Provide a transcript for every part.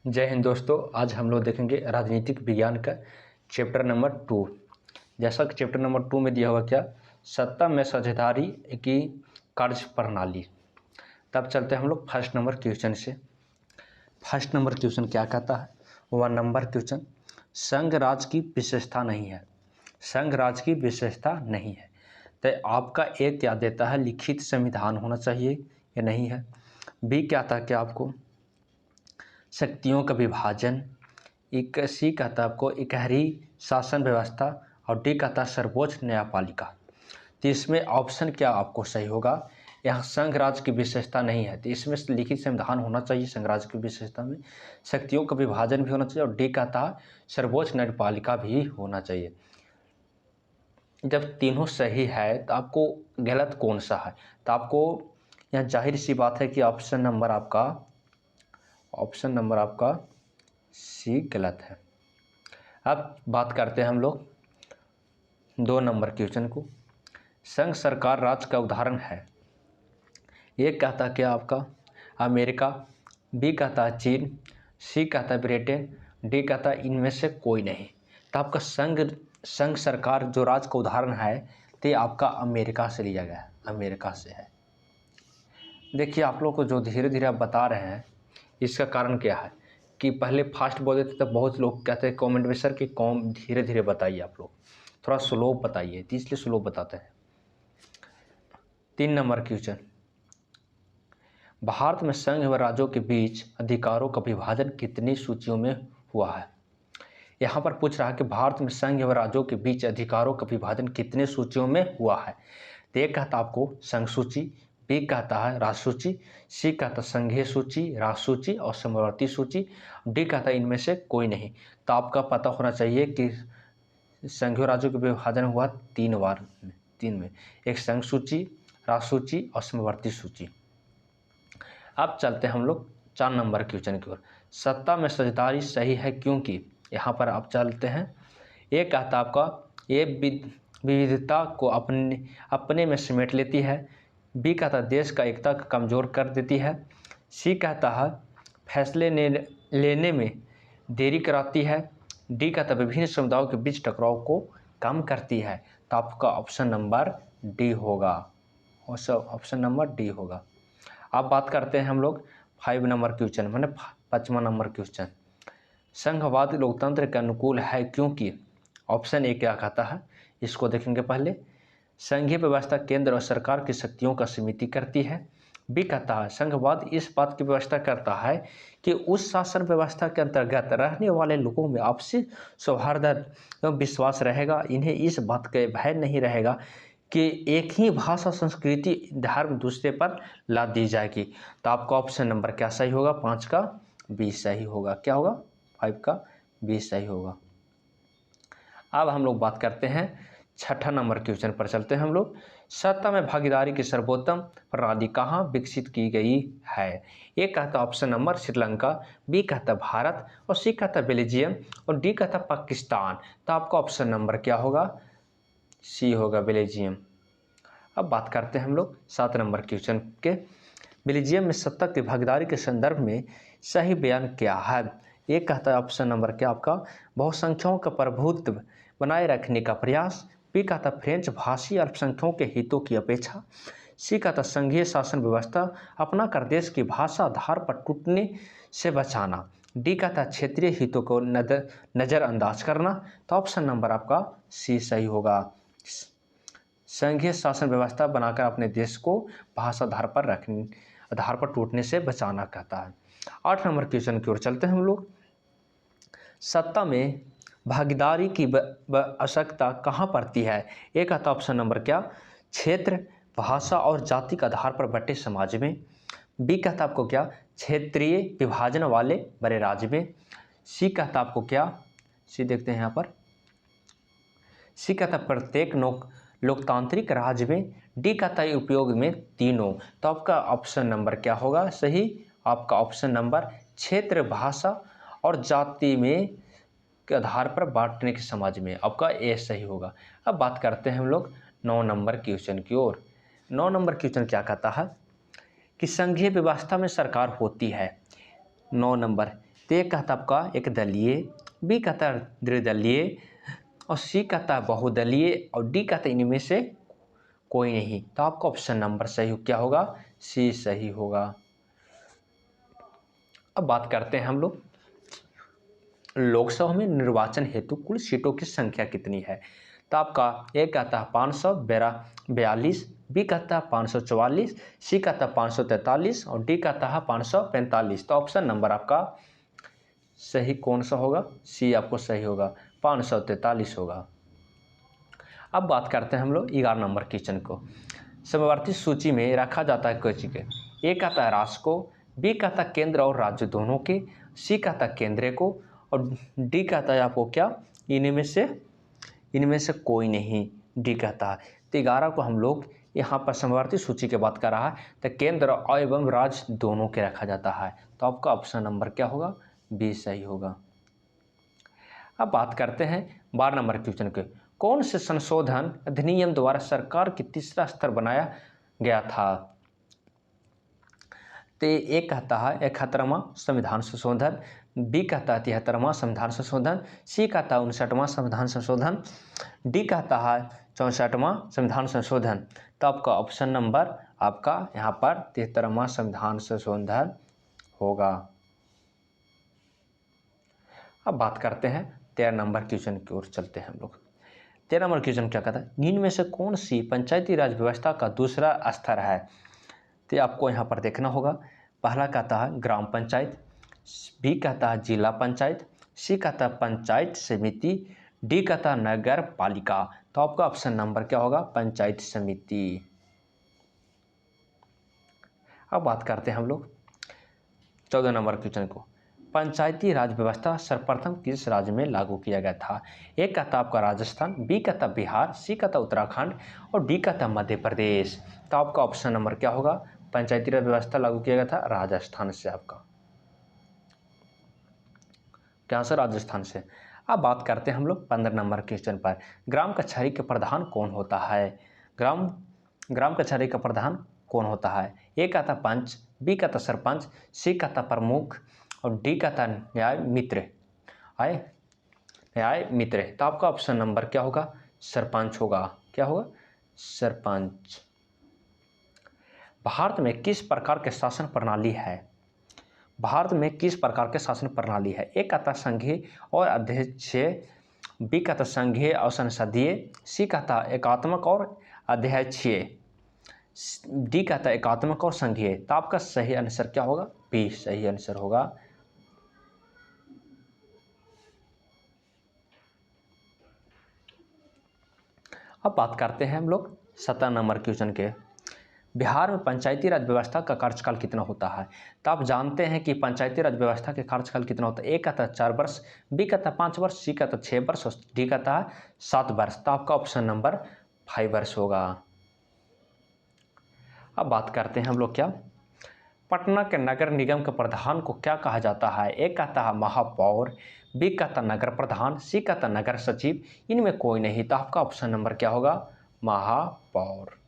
जय हिंद दोस्तों। आज हम लोग देखेंगे राजनीतिक विज्ञान का चैप्टर नंबर 2। जैसा कि चैप्टर नंबर 2 में दिया हुआ क्या, सत्ता में साझेदारी की कार्य प्रणाली। तब चलते हैं हम लोग फर्स्ट नंबर क्वेश्चन से। फर्स्ट नंबर क्वेश्चन क्या कहता है? 1 नंबर क्वेश्चन, संघ राज की विशेषता नहीं है। संघ राज की विशेषता नहीं है तो आपका ए क्या देता है? लिखित संविधान होना चाहिए या नहीं है। बी क्या था क्या आपको? शक्तियों का विभाजन। सी कहता है आपको इकहरी शासन व्यवस्था। और डी कहता है सर्वोच्च न्यायपालिका। तो इसमें ऑप्शन क्या आपको सही होगा? यहाँ संघ राज्य की विशेषता नहीं है तो इसमें लिखित संविधान होना चाहिए। संघ राज्य की विशेषता में शक्तियों का विभाजन भी होना चाहिए और डी कहता है सर्वोच्च न्यायपालिका भी होना चाहिए। जब तीनों सही है तो आपको गलत कौन सा है? तो आपको यहाँ जाहिर सी बात है कि ऑप्शन नंबर आपका सी गलत है। अब बात करते हैं हम लोग 2 नंबर क्वेश्चन को। संघ सरकार राज्य का उदाहरण है। ये कहता क्या आपका? अमेरिका। बी कहता है चीन। सी कहता है ब्रिटेन। डी कहता है इनमें से कोई नहीं। तो आपका संघ सरकार जो राज्य का उदाहरण है तो आपका अमेरिका से लिया गया है, अमेरिका से है। देखिए आप लोग को जो धीरे धीरे आप बता रहे हैं इसका कारण क्या है कि पहले फास्ट बोल देते तब बहुत लोग कहते हैं कमेंट में सर कि कॉम धीरे धीरे बताइए, आप लोग थोड़ा स्लो बताइए, तो इसलिए स्लो बताते हैं। 3 नंबर क्वेश्चन, भारत में संघ व राज्यों के बीच अधिकारों का विभाजन कितनी सूचियों में हुआ है? यहाँ पर पूछ रहा है कि भारत में संघ व राज्यों के बीच अधिकारों का विभाजन कितने सूचियों में हुआ है। तो एक कहता आपको संघ सूची, बी कहता है राज्य सूची, सी कहता है संघीय सूची, राज्य सूची और समवर्ती सूची, डी कहता है इनमें से कोई नहीं। तो आपका पता होना चाहिए कि संघीय राज्यों का विभाजन हुआ 3 बार, 3 में, एक संघ सूची, राज्य सूची और समवर्ती सूची। अब चलते हैं हम लोग 4 नंबर क्वेश्चन की ओर। सत्ता में साझेदारी सही है क्योंकि, यहाँ पर आप चलते हैं। एक कहता आपका ये विविधता को अपने में समेट लेती है। बी कहता देश का एकता को कमज़ोर कर देती है। सी कहता है फैसले लेने में देरी कराती है। डी कहता विभिन्न समुदायों के बीच टकराव को कम करती है। तो आपका ऑप्शन नंबर डी होगा, ऑप्शन नंबर डी होगा। अब बात करते हैं हम लोग 5 नंबर क्वेश्चन, मैंने 5वां नंबर क्वेश्चन, संघवाद लोकतंत्र के अनुकूल है क्योंकि। ऑप्शन ए क्या कहता है, इसको देखेंगे पहले। संघीय व्यवस्था केंद्र और सरकार की शक्तियों का सीमित करती है। बी कहता है संघवाद इस बात की व्यवस्था करता है कि उस शासन व्यवस्था के अंतर्गत रहने वाले लोगों में आपसी सौहार्द एवं विश्वास रहेगा। इन्हें इस बात का भय नहीं रहेगा कि एक ही भाषा, संस्कृति, धर्म दूसरे पर लाद दी जाएगी। तो आपका ऑप्शन नंबर क्या सही होगा? 5 का बी सही होगा। क्या होगा? 5 का बी सही होगा। अब हम लोग बात करते हैं 6ठा नंबर क्वेश्चन पर चलते हैं हम लोग। सत्ता में भागीदारी की सर्वोत्तम प्रणाली कहाँ विकसित की गई है? ए कहता ऑप्शन नंबर श्रीलंका, बी कहता भारत और सी कहता बेल्जियम और डी कहता पाकिस्तान। तो आपका ऑप्शन नंबर क्या होगा? सी होगा, बेल्जियम। अब बात करते हैं हम लोग 7 नंबर क्वेश्चन के। बेल्जियम में सत्ता की भागीदारी के संदर्भ में सही बयान क्या है? ये कहता है ऑप्शन नंबर क्या आपका बहुसंख्याओं का प्रभुत्व बनाए रखने का प्रयास। बी कहता फ्रेंच भाषी अल्पसंख्यकों के हितों की अपेक्षा। सी कहता संघीय शासन व्यवस्था अपना कर देश की भाषा आधार पर टूटने से बचाना। डी कहता क्षेत्रीय हितों को नज़रअंदाज करना। तो ऑप्शन नंबर आपका सी सही होगा, संघीय शासन व्यवस्था बनाकर अपने देश को भाषा आधार पर टूटने से बचाना कहता है। 8 नंबर क्वेश्चन की ओर चलते हैं हम लोग। सत्ता में भागीदारी की आवश्यकता कहाँ पड़ती है? एक कहता ऑप्शन नंबर क्या क्षेत्र, भाषा और जाति के आधार पर बटे समाज में। बी कहता आपको क्या क्षेत्रीय विभाजन वाले बड़े राज्य में। सी कहता आपको क्या, सी देखते हैं यहाँ पर, सी कहता प्रत्येक लोकतांत्रिक राज्य में। डी कहता है उपयोग में तीनों। तो आपका ऑप्शन नंबर क्या होगा सही? आपका ऑप्शन नंबर क्षेत्र, भाषा और जाति में के आधार पर बांटने के समाज में, आपका ए सही होगा। अब बात करते हैं हम लोग 9 नंबर क्वेश्चन की ओर। 9 नंबर क्वेश्चन क्या कहता है कि संघीय व्यवस्था में सरकार होती है। 9 नंबर तो ये कहता आपका एक दलीय, बी कहता द्विदलीय और सी कहता बहुदलीय और डी कहता इनमें से कोई नहीं। तो आपका ऑप्शन नंबर सही क्या होगा, सी सही होगा। अब बात करते हैं हम लोग लोकसभा में निर्वाचन हेतु कुल सीटों की संख्या कितनी है। तो आपका ए कहता है 542, बी कहता है 544, सी कहता है 543 और डी कहता है 545। तो ऑप्शन नंबर आपका सही कौन सा होगा, सी आपको सही होगा, 543 होगा। अब बात करते हैं हम लोग 11 नंबर क्वेश्चन को। समवर्ती सूची में रखा जाता है क्वेश्चन के, ए कहता है राष्ट्र को, बी कहता है केंद्र और राज्य दोनों के, सी कहता है केंद्र को और डी कहता है आपको क्या, इनमें से कोई नहीं, डी कहता है। तो 11 को हम लोग यहाँ पर समवर्ती सूची की बात कर रहा है तो केंद्र एवं राज्य दोनों के रखा जाता है। तो आपका ऑप्शन नंबर क्या होगा, बी सही होगा। अब बात करते हैं 12 नंबर क्वेश्चन के, कौन से संशोधन अधिनियम द्वारा सरकार की तीसरा स्तर बनाया गया था। तो एक कहता है 71वां संविधान संशोधन, बी कहता है 73वां संविधान संशोधन, सी कहता है 59वां संविधान संशोधन, डी कहता है 64वां संविधान संशोधन। तो आपका ऑप्शन नंबर आपका यहाँ पर 73वां संविधान संशोधन होगा। अब बात करते हैं 13 नंबर क्वेश्चन की ओर चलते हैं हम लोग। 13 नंबर क्वेश्चन क्या कहता है, निम्न में से कौन सी पंचायती राज व्यवस्था का दूसरा स्तर है। तो आपको यहाँ पर देखना होगा, पहला कहता है ग्राम पंचायत, बी कहता है जिला पंचायत, सी कहता है पंचायत समिति, डी कहता है नगर पालिका। तो आपका ऑप्शन नंबर क्या होगा, पंचायत समिति। अब बात करते हैं हम लोग 14 नंबर क्वेश्चन को, पंचायती राज व्यवस्था सर्वप्रथम किस राज्य में लागू किया गया था। एक कहता आपका राजस्थान, बी कहता बिहार, सी कहता उत्तराखंड और डी कहता मध्य प्रदेश। तो आपका ऑप्शन नंबर क्या होगा, पंचायती राज व्यवस्था लागू किया गया था राजस्थान से, आपका क्या से, राजस्थान से। अब बात करते हैं हम लोग 15 नंबर क्वेश्चन पर, ग्राम कचहरी के प्रधान कौन होता है। ग्राम कचहरी का प्रधान कौन होता है। ए कहता पंच, बी कहता सरपंच, सी कहता प्रमुख और डी कहता न्याय मित्र। तो आपका ऑप्शन नंबर क्या होगा, सरपंच होगा। क्या होगा, सरपंच। भारत में किस प्रकार के शासन प्रणाली है। भारत में किस प्रकार के शासन प्रणाली है। एक कहता संघीय और अध्यक्षीय, बी कहता संघीय और संसदीय, सी कहता एकात्मक और अध्यक्षीय, डी कहता एकात्मक और संघीय। तो आपका सही आंसर क्या होगा, बी सही आंसर होगा। अब बात करते हैं हम लोग 17 नंबर क्वेश्चन के, बिहार में पंचायती राज व्यवस्था का कार्यकाल कितना होता है। तो आप जानते हैं कि पंचायती राज व्यवस्था के कार्यकाल कितना होता है। ए कहता है 4 वर्ष, बी कहता है 5 वर्ष, सी कहता है 6 वर्ष और डी कहता है 7 वर्ष। तो आपका ऑप्शन नंबर 5 वर्ष होगा। अब बात करते हैं हम लोग क्या, पटना के नगर निगम के प्रधान को क्या कहा जाता है। एक कहता है महापौर, बी कहता नगर प्रधान, सी कहता नगर सचिव, इनमें कोई नहीं। तो आपका ऑप्शन नंबर क्या होगा, महापौर।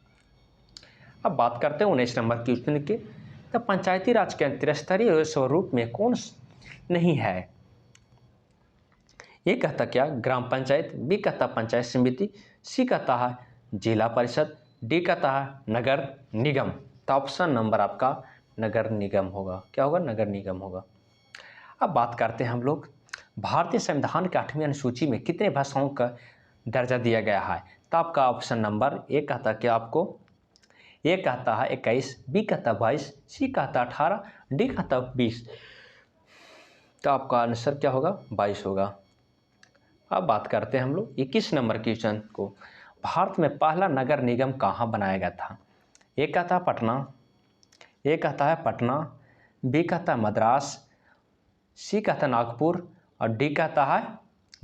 अब बात करते हैं 19 नंबर क्वेश्चन की, तो पंचायती राज के त्रिस्तरीय स्वरूप में कौन नहीं है। ये कहता क्या, ग्राम पंचायत, बी कहता पंचायत समिति, सी कहता है जिला परिषद, डी कहता है नगर निगम। तो ऑप्शन नंबर आपका नगर निगम होगा। क्या होगा, नगर निगम होगा। अब बात करते हैं हम लोग, भारतीय संविधान के 8वीं अनुसूची में कितने भाषाओं का दर्जा दिया गया है। तो आपका ऑप्शन नंबर ए कहता क्या आपको, ए कहता है 21, बी कहता 22, सी कहता 18, डी कहता 20। तो आपका आंसर क्या होगा, 22 होगा। अब बात करते हैं हम लोग 21 नंबर क्वेश्चन को, भारत में पहला नगर निगम कहाँ बनाया गया था। ए कहता है पटना, ए कहता है पटना, बी कहता है मद्रास, सी कहता है नागपुर और डी कहता है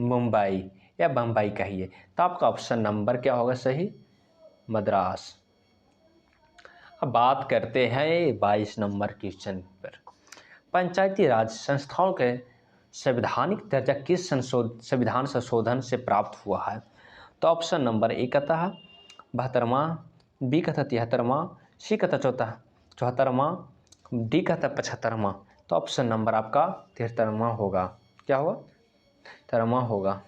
मुंबई या बम्बई कहिए। तो आपका ऑप्शन नंबर क्या होगा सही, मद्रास। अब बात करते हैं 22 नंबर क्वेश्चन पर, पंचायती राज संस्थाओं के संवैधानिक दर्जा किस संविधान संशोधन से प्राप्त हुआ है। तो ऑप्शन नंबर ए कहता है 72वां, बी कहता 73वां, सी कहता 74वां, डी कहता 75वां। तो ऑप्शन नंबर आपका 73वां होगा। क्या होगा? 73वां होगा।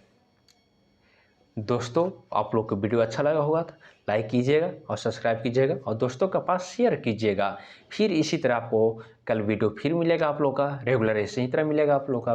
दोस्तों, आप लोग को वीडियो अच्छा लगा होगा तो लाइक कीजिएगा और सब्सक्राइब कीजिएगा और दोस्तों के पास शेयर कीजिएगा। फिर इसी तरह आपको कल वीडियो फिर मिलेगा आप लोग का, रेगुलर ऐसे ही तरह मिलेगा आप लोग का।